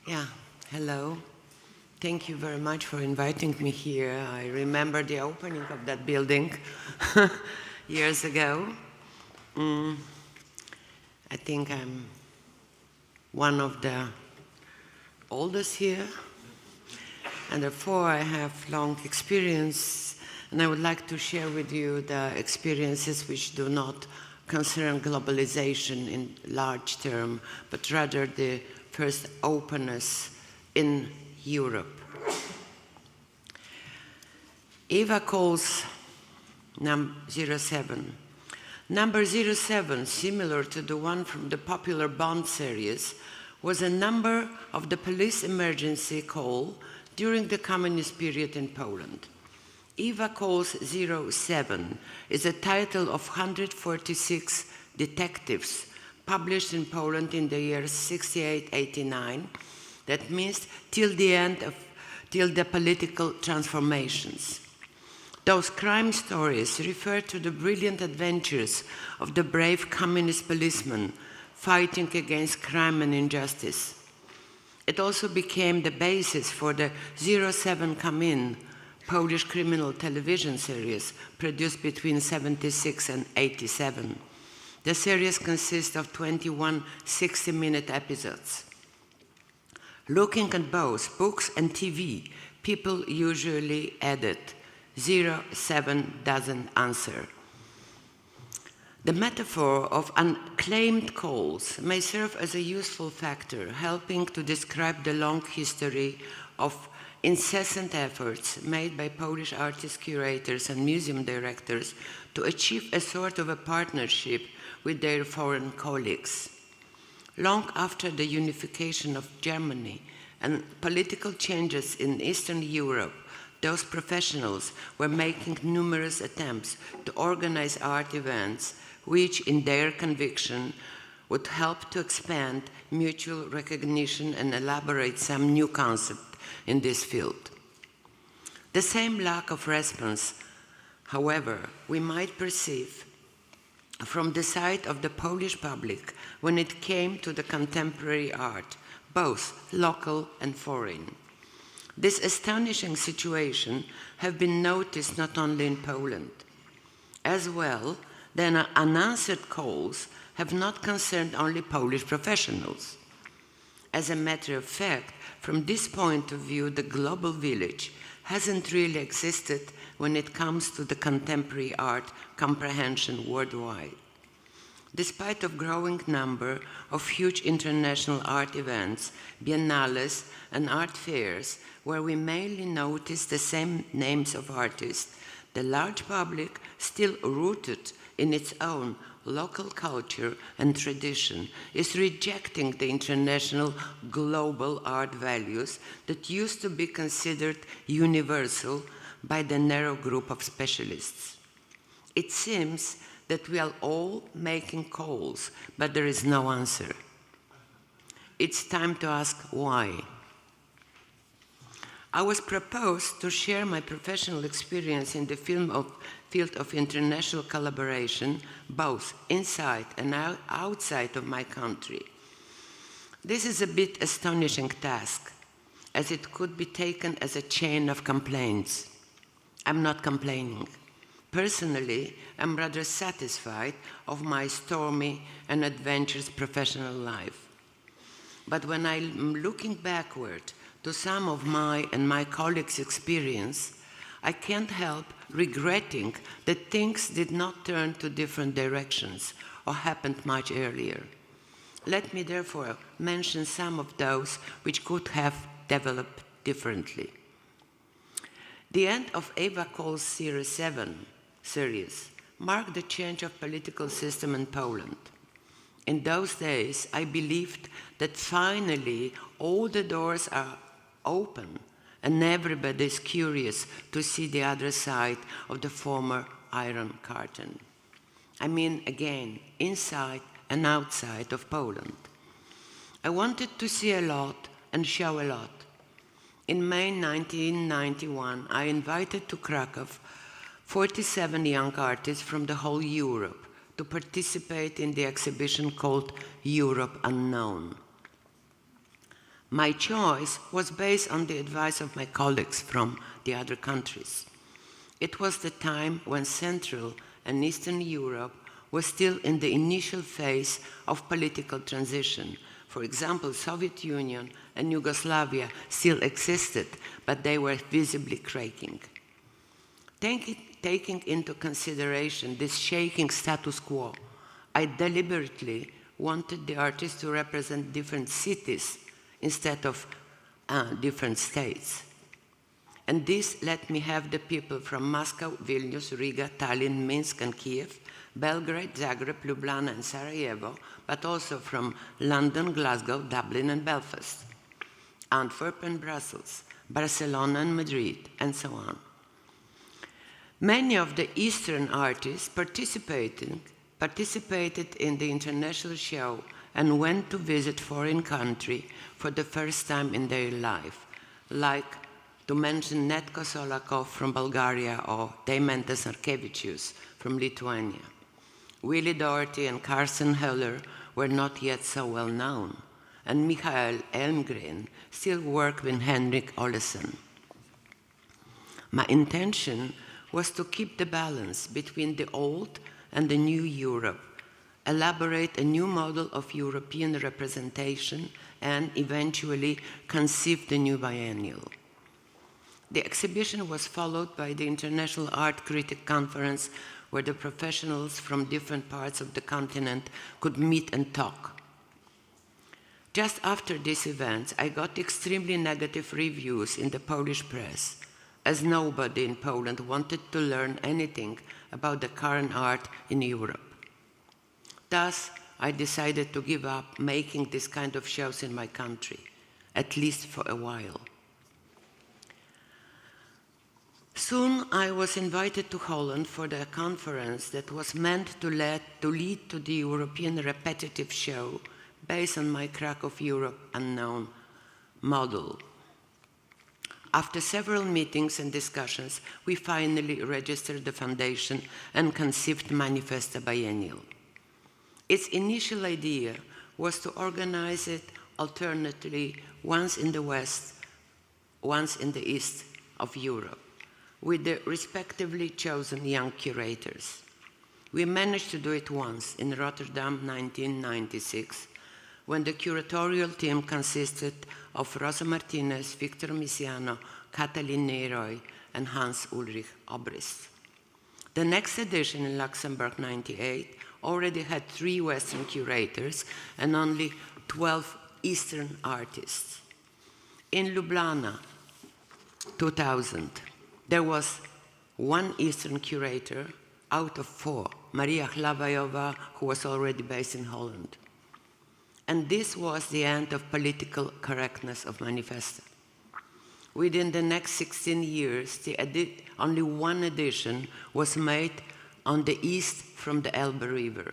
Yeah, hello. Thank you very much for inviting me here. I remember the opening of that building years ago. I think I'm one of the oldest here, and therefore I have long experience, and I would like to share with you the experiences which do not concern globalization in large term, but rather the first openness in Europe. Eva calls number 07. Number 07, similar to the one from the popular Bond series, was a number of the police emergency call during the communist period in Poland. Eva calls 07 is a title of 146 detectives published in Poland in the years 68-89. That means till the political transformations. Those crime stories refer to the brilliant adventures of the brave communist policemen fighting against crime and injustice. It also became the basis for the 07 Come In, Polish criminal television series produced between 76 and 87. The series consists of 21 60-minute episodes. Looking at both books and TV, people usually added 07 doesn't answer. The metaphor of unclaimed calls may serve as a useful factor, helping to describe the long history of incessant efforts made by Polish artist curators and museum directors to achieve a sort of a partnership with their foreign colleagues. Long after the unification of Germany and political changes in Eastern Europe, those professionals were making numerous attempts to organize art events which, in their conviction, would help to expand mutual recognition and elaborate some new concept in this field. The same lack of response, however, we might perceive from the side of the Polish public when it came to the contemporary art, both local and foreign. This astonishing situation have been noticed not only in Poland. As well, the unanswered calls have not concerned only Polish professionals. As a matter of fact, from this point of view, the global village hasn't really existed when it comes to the contemporary art comprehension worldwide. Despite a growing number of huge international art events, biennales, and art fairs, where we mainly notice the same names of artists, the large public, still rooted in its own local culture and tradition, is rejecting the international global art values that used to be considered universal by the narrow group of specialists. It seems that we are all making calls, but there is no answer. It's time to ask why. I was proposed to share my professional experience in the field of international collaboration, both inside and outside of my country. This is a bit astonishing task, as it could be taken as a chain of complaints. I'm not complaining. Personally, I'm rather satisfied of my stormy and adventurous professional life. But when I'm looking backward to some of my and my colleagues' experience, I can't help regretting that things did not turn to different directions or happened much earlier. Let me therefore mention some of those which could have developed differently. The end of Eva Calls Series 7 series marked the change of political system in Poland. In those days, I believed that finally all the doors are open and everybody is curious to see the other side of the former Iron Curtain. I mean, again, inside and outside of Poland. I wanted to see a lot and show a lot. In May 1991, I invited to Krakow 47 young artists from the whole Europe to participate in the exhibition called Europe Unknown. My choice was based on the advice of my colleagues from the other countries. It was the time when Central and Eastern Europe was still in the initial phase of political transition. For example, Soviet Union and Yugoslavia still existed, but they were visibly cracking. Taking into consideration this shaking status quo, I deliberately wanted the artist to represent different cities instead of different states. And this let me have the people from Moscow, Vilnius, Riga, Tallinn, Minsk, and Kiev, Belgrade, Zagreb, Ljubljana, and Sarajevo, but also from London, Glasgow, Dublin, and Belfast, Antwerp and Brussels, Barcelona and Madrid, and so on. Many of the Eastern artists participated in the international show and went to visit foreign country for the first time in their life, like, to mention Netko Solakov from Bulgaria or Deimantas Narkevičius from Lithuania. Willie Doherty and Carson Heller were not yet so well known, and Michael Elmgren still worked with Henrik Olesen. My intention was to keep the balance between the old and the new Europe, elaborate a new model of European representation, and eventually conceive the new biennial. The exhibition was followed by the International Art Critic Conference, where the professionals from different parts of the continent could meet and talk. Just after this event, I got extremely negative reviews in the Polish press, as nobody in Poland wanted to learn anything about the current art in Europe. Thus, I decided to give up making this kind of shows in my country, at least for a while. Soon I was invited to Holland for the conference that was meant to lead to the European repetitive show based on my Crack of Europe unknown model. After several meetings and discussions, we finally registered the foundation and conceived Manifesta Biennial. Its initial idea was to organize it alternately, once in the West, once in the East of Europe, with the respectively chosen young curators. We managed to do it once in Rotterdam, 1996, when the curatorial team consisted of Rosa Martinez, Victor Misiano, Katalin Neyroy, and Hans Ulrich Obrist. The next edition in Luxembourg, 98, already had 3 Western curators and only 12 Eastern artists. In Ljubljana, 2000, there was 1 Eastern curator out of 4, Maria Hlavajova, who was already based in Holland. And this was the end of political correctness of Manifesta. Within the next 16 years, only 1 edition was made on the east from the Elbe River,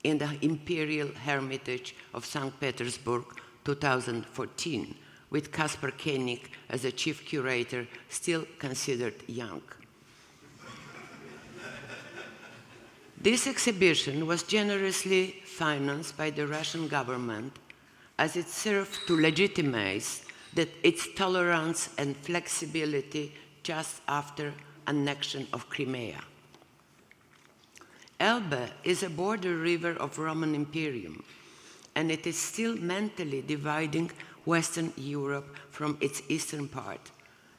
in the Imperial Hermitage of St. Petersburg, 2014, with Kasper Koenig as the chief curator, still considered young. This exhibition was generously financed by the Russian government, as it served to legitimize its tolerance and flexibility just after annexion of Crimea. Elbe is a border river of Roman Imperium, and it is still mentally dividing Western Europe from its eastern part,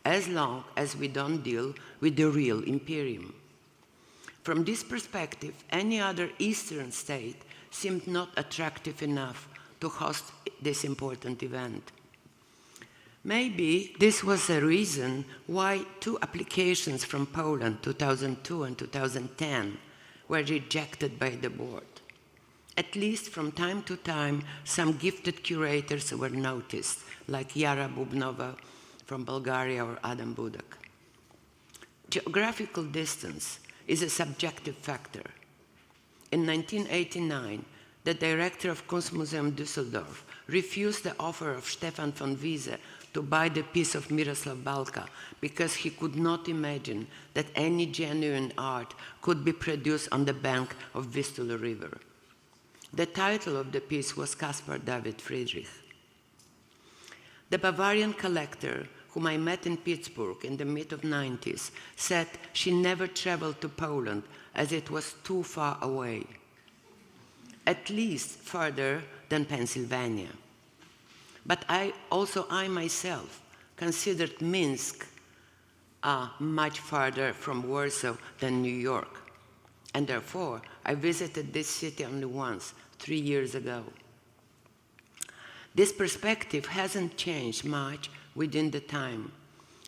as long as we don't deal with the real imperium. From this perspective, any other eastern state seemed not attractive enough to host this important event. Maybe this was the reason why 2 applications from Poland, 2002 and 2010, were rejected by the board. At least from time to time, some gifted curators were noticed, like Yara Bubnova from Bulgaria or Adam Budak. Geographical distance is a subjective factor. In 1989, the director of Kunstmuseum Düsseldorf refused the offer of Stefan von Wiese to buy the piece of Miroslav Balka because he could not imagine that any genuine art could be produced on the bank of Vistula River. The title of the piece was Caspar David Friedrich. The Bavarian collector, whom I met in Pittsburgh in the mid-90s, said she never traveled to Poland as it was too far away, at least further than Pennsylvania. But I myself considered Minsk much farther from Warsaw than New York. And therefore, I visited this city only once, 3 years ago. This perspective hasn't changed much within the time.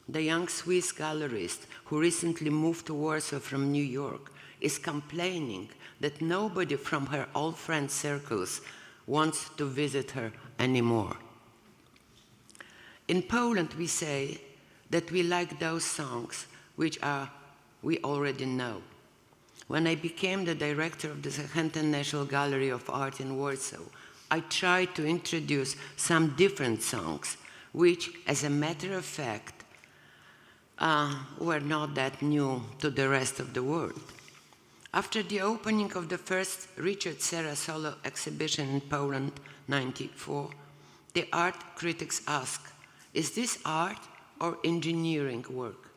The young Swiss gallerist who recently moved to Warsaw from New York is complaining that nobody from her old friend circles wants to visit her anymore. In Poland, we say that we like those songs which we already know. When I became the director of the Zachęta Nationalgalerie of Art in Warsaw, I tried to introduce some different songs, which, as a matter of fact, were not that new to the rest of the world. After the opening of the first Richard Serra solo exhibition in Poland, 1994, the art critics asked, is this art or engineering work?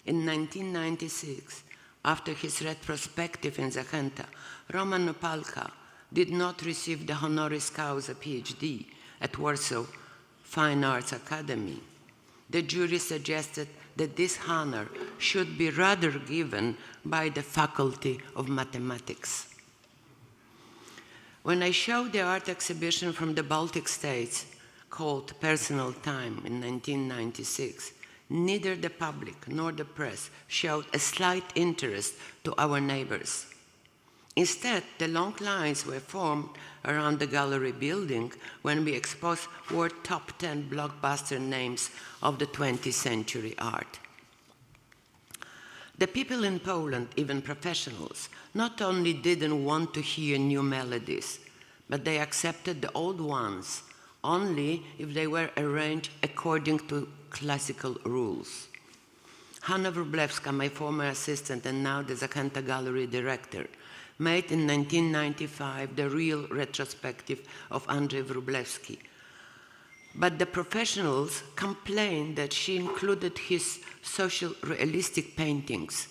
In 1996, after his retrospective in Zachęta, Roman Opalka did not receive the honoris causa PhD at Warsaw Fine Arts Academy. The jury suggested that this honor should be rather given by the Faculty of Mathematics. When I showed the art exhibition from the Baltic states called Personal Time in 1996, neither the public nor the press showed a slight interest to our neighbors. Instead, the long lines were formed around the gallery building when we exposed world top 10 blockbuster names of the 20th century art. The people in Poland, even professionals, not only didn't want to hear new melodies, but they accepted the old ones only if they were arranged according to classical rules. Hanna Wróblewska, my former assistant and now the Zachęta Gallery director, made in 1995 the real retrospective of Andrzej Wróblewski. But the professionals complained that she included his social realistic paintings,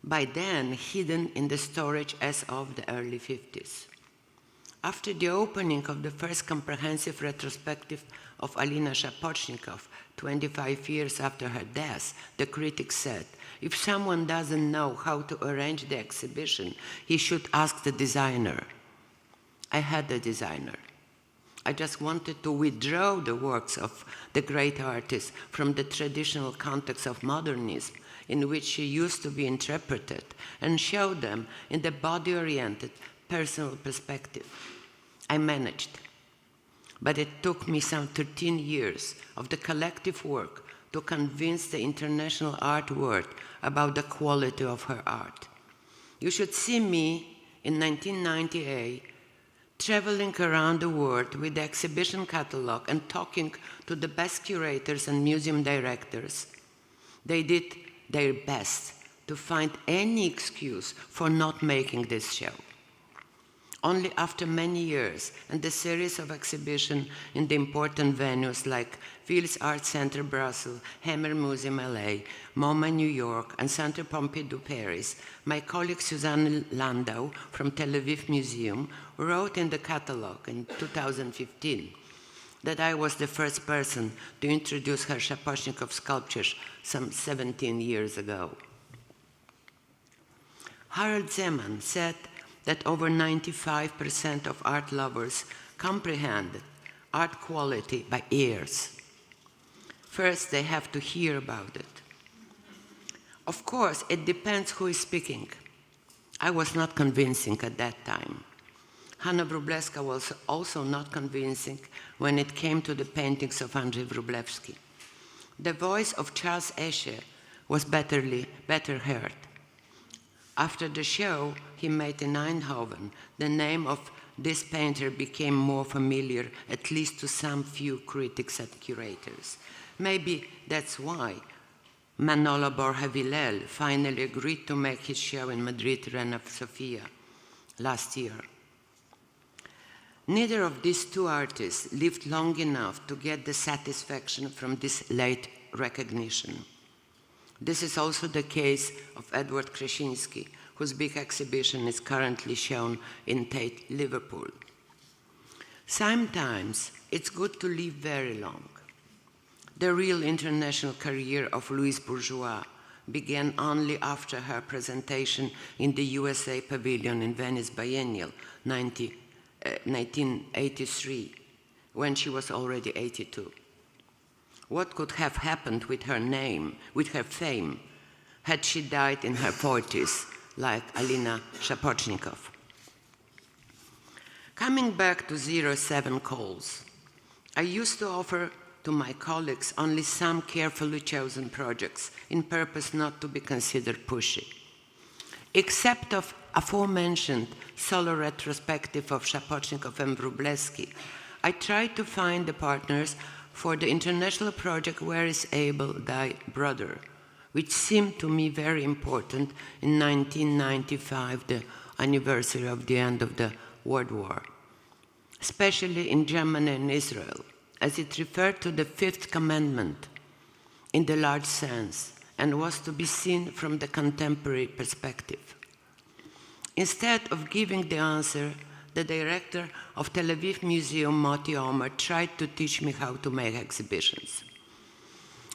by then hidden in the storage as of the early 50s. After the opening of the first comprehensive retrospective of Alina Shapochnikov, 25 years after her death, the critics said, if someone doesn't know how to arrange the exhibition, he should ask the designer. I had a designer. I just wanted to withdraw the works of the great artist from the traditional context of modernism in which she used to be interpreted and show them in the body-oriented, personal perspective. I managed, but it took me some 13 years of the collective work to convince the international art world about the quality of her art. You should see me in 1998 traveling around the world with the exhibition catalog and talking to the best curators and museum directors. They did their best to find any excuse for not making this show. Only after many years and a series of exhibitions in the important venues like Wills Art Center Brussels, Hammer Museum LA, MoMA New York, and Centre Pompidou Paris, my colleague Susanne Landau from Tel Aviv Museum wrote in the catalog in 2015 that I was the first person to introduce her Shapochnikov sculptures some 17 years ago. Harold Zeman said that over 95% of art lovers comprehend art quality by ears. First, they have to hear about it. Of course, it depends who is speaking. I was not convincing at that time. Hanna Wróblewska was also not convincing when it came to the paintings of Andrzej Wróblewski. The voice of Charles Esche was better heard. After the show he made in Eindhoven, the name of this painter became more familiar, at least to some few critics and curators. Maybe that's why Manolo Borja Villel finally agreed to make his show in Madrid, Reina Sofia, last year. Neither of these two artists lived long enough to get the satisfaction from this late recognition. This is also the case of Edward Krasinski, whose big exhibition is currently shown in Tate, Liverpool. Sometimes it's good to live very long. The real international career of Louise Bourgeois began only after her presentation in the USA Pavilion in Venice Biennial, 1983, when she was already 82. What could have happened with her name, with her fame, had she died in her 40s, like Alina Shapochnikov? Coming back to 07 calls, I used to offer to my colleagues only some carefully chosen projects in purpose not to be considered pushy. Except of aforementioned solo retrospective of Shapochnikov and Wróblewski, I tried to find the partners for the international project Where is Abel, Thy Brother, which seemed to me very important in 1995, the anniversary of the end of the World War, especially in Germany and Israel, as it referred to the Fifth Commandment in the large sense and was to be seen from the contemporary perspective. Instead of giving the answer, the director of Tel Aviv Museum, Moti Omer, tried to teach me how to make exhibitions.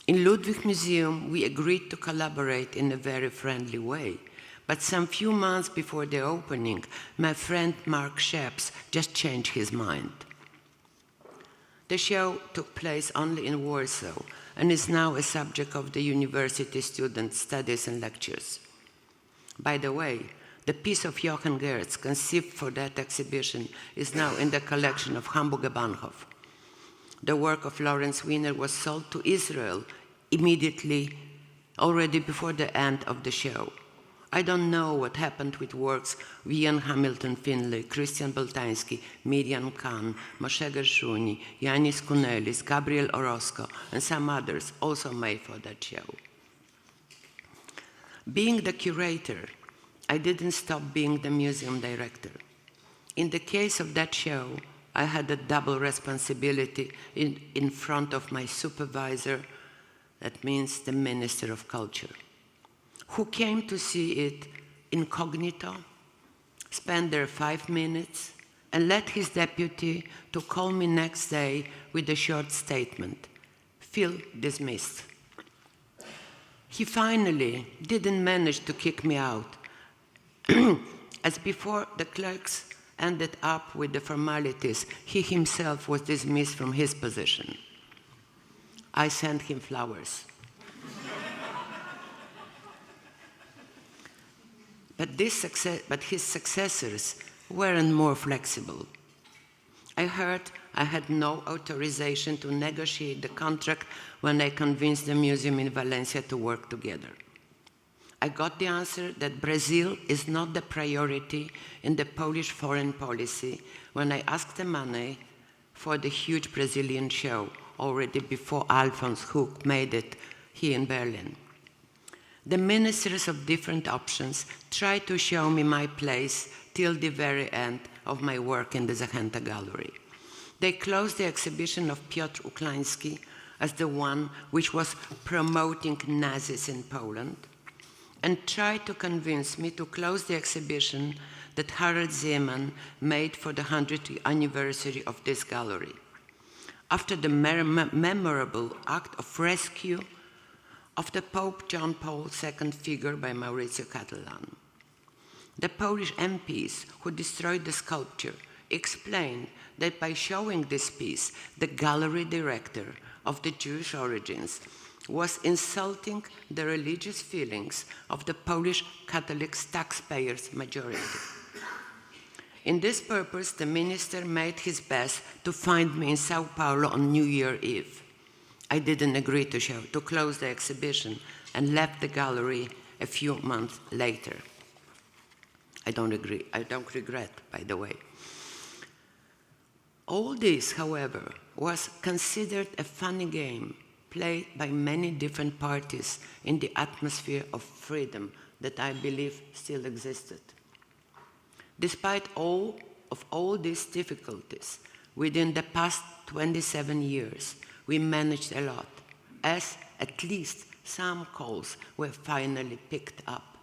In Ludwig Museum, we agreed to collaborate in a very friendly way, but some few months before the opening, my friend Mark Sheps just changed his mind. The show took place only in Warsaw and is now a subject of the university student studies and lectures. By the way, the piece of Johann Gertz conceived for that exhibition is now in the collection of Hamburger Bahnhof. The work of Lawrence Wiener was sold to Israel immediately, already before the end of the show. I don't know what happened with works of Ian Hamilton Finlay, Christian Boltanski, Miriam Kahn, Moshe Gershuni, Yanis Kunelis, Gabriel Orozco, and some others also made for that show. Being the curator, I didn't stop being the museum director. In the case of that show, I had a double responsibility in front of my supervisor, that means the Minister of Culture, who came to see it incognito, spent there 5 minutes, and led his deputy to call me next day with a short statement, "Phil dismissed." He finally didn't manage to kick me out, as before the clerks ended up with the formalities, he himself was dismissed from his position. I sent him flowers. But his successors weren't more flexible. I heard I had no authorization to negotiate the contract when I convinced the museum in Valencia to work together. I got the answer that Brazil is not the priority in the Polish foreign policy when I asked the money for the huge Brazilian show already before Alphonse Hook made it here in Berlin. The ministers of different options tried to show me my place till the very end of my work in the Zachęta Gallery. They closed the exhibition of Piotr Uklański as the one which was promoting Nazis in Poland, and tried to convince me to close the exhibition that Harald Zeman made for the 100th anniversary of this gallery, after the memorable act of rescue of the Pope John Paul II figure by Maurizio Cattelan. The Polish MPs who destroyed the sculpture explained that by showing this piece, the gallery director of the Jewish origins was insulting the religious feelings of the Polish Catholic taxpayers' majority. In this purpose, the minister made his best to find me in Sao Paulo on New Year Eve. I didn't agree to close the exhibition and left the gallery a few months later. I don't regret, by the way. All this, however, was considered a funny game played by many different parties in the atmosphere of freedom that I believe still existed. Despite all of all these difficulties, within the past 27 years, we managed a lot, as at least some calls were finally picked up.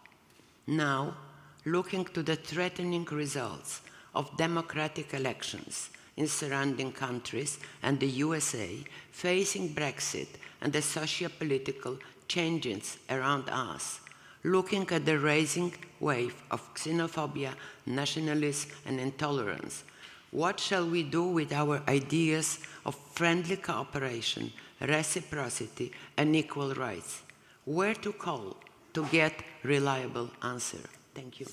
Now, looking to the threatening results of democratic elections in surrounding countries and the USA, facing Brexit and the socio-political changes around us, looking at the rising wave of xenophobia, nationalism, and intolerance, what shall we do with our ideas of friendly cooperation, reciprocity, and equal rights? Where to call to get reliable answer? Thank you.